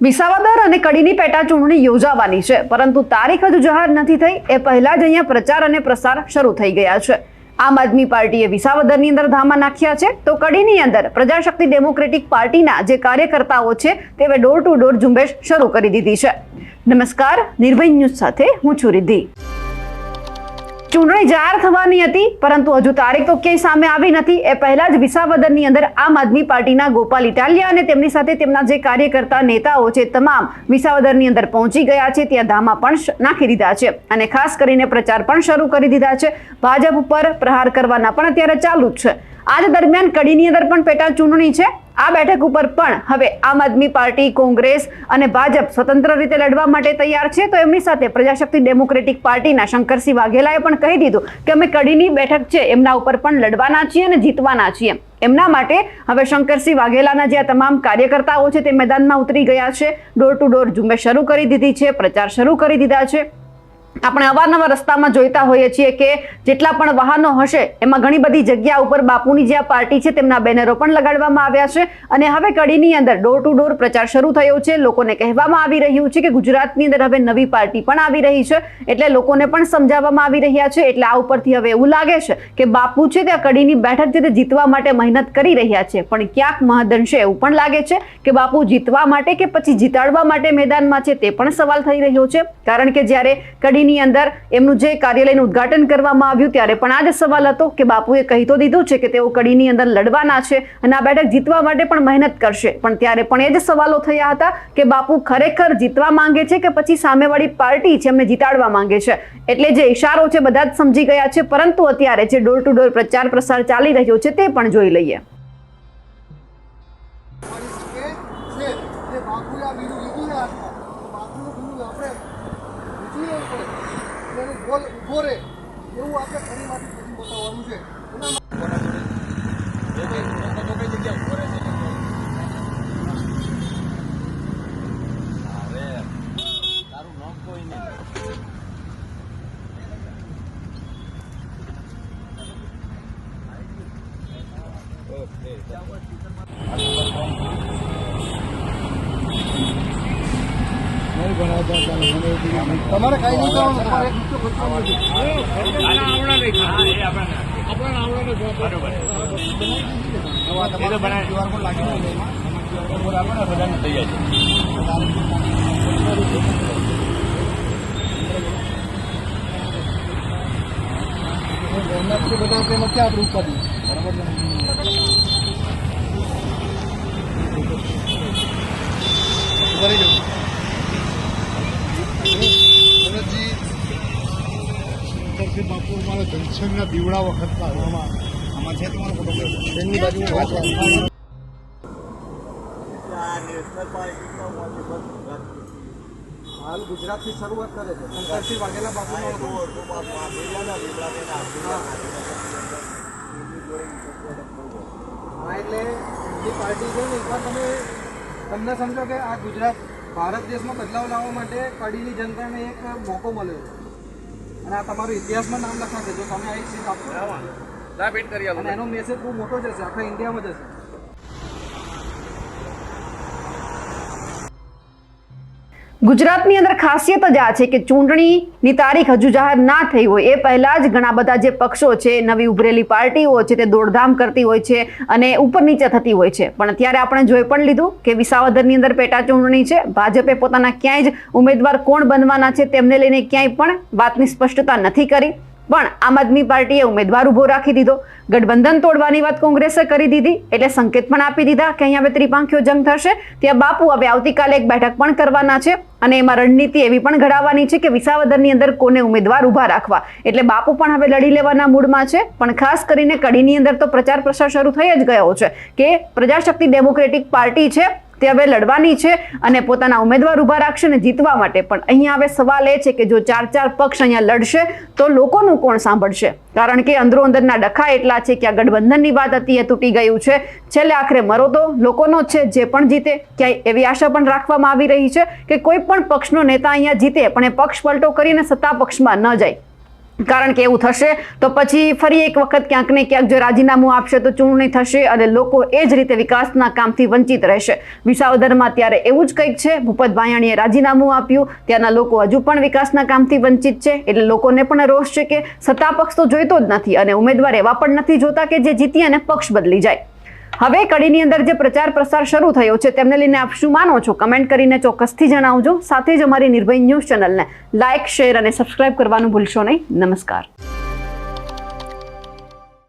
વિસાવદર અને કડીની પેટા ચૂંટણી યોજાવાની છે, પરંતુ તારીખ હજુ જાહેર નથી થઈ. એ પહેલા જ અહીંયા પ્રચાર અને પ્રસાર શરૂ થઈ ગયા છે. આમ આદમી પાર્ટીએ વિસાવદરની અંદર ધામા નાખ્યા છે, તો કડીની અંદર પ્રજાશક્તિ ડેમોક્રેટિક પાર્ટીના જે કાર્યકર્તાઓ છે તે ડોર ટુ ડોર ઝુંબેશ શરૂ કરી દીધી છે. નમસ્કાર, નિર્ભય ન્યૂઝ સાથે હું છું રિદ્ધિ. ચૂંટણી જાહેર થવાની હતી, પરંતુ હજુ તારીખ તો ક્યાંય સામે આવી નથી. એ પહેલા જ વિસાવદરની અંદર આમ આદમી પાર્ટીના ગોપાલ ઇટાલિયા અને તેમની સાથે તેમના જે કાર્યકર્તા નેતાઓ છે તમામ વિસાવદરની અંદર પહોંચી ગયા છે. ત્યાં ધામા પણ નાખી દીધા છે અને ખાસ કરીને પ્રચાર પણ શરૂ કરી દીધા છે. ભાજપ ઉપર પ્રહાર કરવાના પણ અત્યારે ચાલુ જ છે. આજ દરમિયાન કડીની અંદર પણ પેટા ચૂંટણી છે. આ બેઠક ઉપર પણ હવે આમ આદમી પાર્ટી, કોંગ્રેસ અને ભાજપ સ્વતંત્ર રીતે લડવા માટે તૈયાર છે. તો એમની સાથે પ્રજાશક્તિ ડેમોક્રેટિક પાર્ટીના શંકરસિંહ વાઘેલાએ પણ કહી દીધું કે અમે કડીની બેઠક છે એમના ઉપર પણ લડવાના છીએ અને જીતવાના છીએ. એમના માટે હવે શંકરસિંહ વાઘેલાના જે તમામ કાર્યકર્તાઓ છે તે મેદાનમાં ઉતરી ગયા છે. ડોર ટુ ડોર ઝુંબેશ શરૂ કરી દીધી છે, પ્રચાર શરૂ કરી દીધા છે. આપણે અવારનવાર રસ્તામાં જોઈતા હોઈએ છીએ કે જેટલા પણ વાહનો હશે એમાં ઘણી બધી જગ્યા ઉપર બાપુની જે પાર્ટી છે તેમના બેનરો પણ લગાડવામાં આવ્યા છે. અને હવે કડીની અંદર ડોર ટુ ડોર પ્રચાર શરૂ થયો છે. લોકોને કહેવામાં આવી રહ્યું છે કે ગુજરાતની અંદર હવે નવી પાર્ટી પણ આવી રહી છે, એટલે લોકોને પણ સમજાવવામાં આવી રહ્યા છે. એટલે આ ઉપરથી હવે એવું લાગે છે કે બાપુ છે ત્યાં કડીની બેઠક છે તે જીતવા માટે મહેનત કરી રહ્યા છે, પણ ક્યાંક મહદઅંશે એવું પણ લાગે છે કે બાપુ જીતવા માટે કે પછી જીતાડવા માટે મેદાનમાં છે તે પણ સવાલ થઈ રહ્યો છે. કારણ કે જ્યારે કડીની અંદર એમનું જે કાર્યાલયનું ઉદ્ઘાટન કરવામાં આવ્યું ત્યારે પણ આ જ સવાલ હતો કે બાપુએ કહી તો દીધું છે કે તેઓ કડીની અંદર લડવાના છે અને આ બેઠક જીતવા માટે પણ મહેનત કરશે, પણ ત્યારે પણ એ જ સવાલો થયા હતા કે બાપુ ખરેખર જીતવા માંગે છે કે પછી સામેવાળી પાર્ટી છે એમને જીતાડવા માંગે છે. એટલે જે ઇશારો છે બધા જ સમજી ગયા છે, પરંતુ અત્યારે જે ડોર ટુ ડોર પ્રચાર પ્રસાર ચાલી રહ્યો છે તે પણ જોઈ લઈએ. ઉભો રહે એવું આપણે ફરીમાંથી પછી બતાવવાનું છે. તમારે કઈ નહીં કરવાનું, તમારે એક બાપુ અમારા જનસંઘના દીવડા વખત આમાં છે તમારો ફોટો એમની બાજુ હાલ ગુજરાતથી શરૂઆત કરે છે શંકરસિંહ વાઘેલા બાપુનો એટલે જે પાર્ટી છે ને એકવાર તમને સમજો કે આ ગુજરાત ભારત દેશમાં બદલાવ લાવવા માટે કડીની જનતાને એક મોકો મળ્યો છે અને આ તમારો ઇતિહાસમાં નામ લખાશે જો તમે આ એક સીટ આપશો અને એનો મેસેજ બહુ મોટો જશે, આખા ઇન્ડિયામાં જશે. ગુજરાતની અંદર ખાસિયત જ આ છે કે ચૂંટણીની તારીખ હજુ જાહેર ના થઈ હોય એ પહેલા જ ઘણા બધા જે પક્ષો છે, નવી ઉભરેલી પાર્ટીઓ છે તે દોડધામ કરતી હોય છે અને ઉપર નીચે થતી હોય છે. પણ અત્યારે આપણે જોઈ પણ લીધું કે વિસાવદરની અંદર પેટા ચૂંટણી છે. ભાજપે પોતાના ક્યાંય જ ઉમેદવાર કોણ બનવાના છે તેમને લઈને ક્યાંય પણ વાતની સ્પષ્ટતા નથી કરી, પણ આમ આદમી પાર્ટીએ ઉમેદવાર ઉભો રાખી દીધો. ગઠબંધન તોડવાની વાત કોંગ્રેસે કરી દીધી, એટલે સંકેત પણ આપી દીધા કે અહીંયા હવે ત્રિપાંખીયો જંગ થશે. ત્યાં બાપુ હવે આવતીકાલે એક બેઠક પણ કરવાના છે અને એમાં રણનીતિ એવી પણ ઘડાવવાની છે કે વિસાવદરની અંદર કોને ઉમેદવાર ઉભા રાખવા. એટલે બાપુ પણ હવે લડી લેવાના મૂડમાં છે. પણ ખાસ કરીને કડીની અંદર તો પ્રચાર પ્રસાર શરૂ થઈ જ ગયો છે કે પ્રજાશક્તિ ડેમોક્રેટિક પાર્ટી છે તે હવે લડવાની છે અને પોતાના ઉમેદવાર ઉભા રાખશે ને જીતવા માટે. પણ અહીંયા હવે સવાલ એ છે કે જો ચાર પક્ષ અહીંયા લડશે તો લોકોનું કોણ સાંભળશે? કારણ કે અંદરો અંદરના ડખા એટલા છે કે આ ગઠબંધનની વાત હતી એ તૂટી ગયું છે. છેલ્લે આખરે મરો તો લોકોનો છે, જે પણ જીતે. ક્યાંય એવી આશા પણ રાખવામાં આવી રહી છે કે કોઈ પણ પક્ષનો નેતા અહીંયા જીતે પણ એ પક્ષ પલટો કરીને સત્તા પક્ષમાં ન જાય. કારણ કે એવું થશે તો પછી ફરી એક વખત ક્યાંક ને ક્યાંક જો રાજીનામું આપશે તો ચૂંટણી થશે અને લોકો એ જ રીતે વિકાસના કામથી વંચિત રહેશે. વિસાવદરમાં ત્યારે એવું જ કંઈક છે. ભૂપત ભાયાણીએ રાજીનામું આપ્યું, ત્યાંના લોકો હજુ પણ વિકાસના કામથી વંચિત છે, એટલે લોકોને પણ રોષ છે કે સત્તા પક્ષ તો જોઈતો જ નથી અને ઉમેદવાર એવા પણ નથી જોતા કે જે જીતી અને પક્ષ બદલી જાય. હવે કડીની અંદર જે પ્રચાર પ્રસાર શરૂ થયો છે તેમને લઈને આપ શું માનો છો? કમેન્ટ કરીને ચોક્કસથી જણાવજો. સાથે જ અમારી નિર્ભય ન્યૂઝ ચેનલને લાઇક, શેર અને સબસ્ક્રાઇબ કરવાનું ભૂલશો નહીં. નમસ્કાર.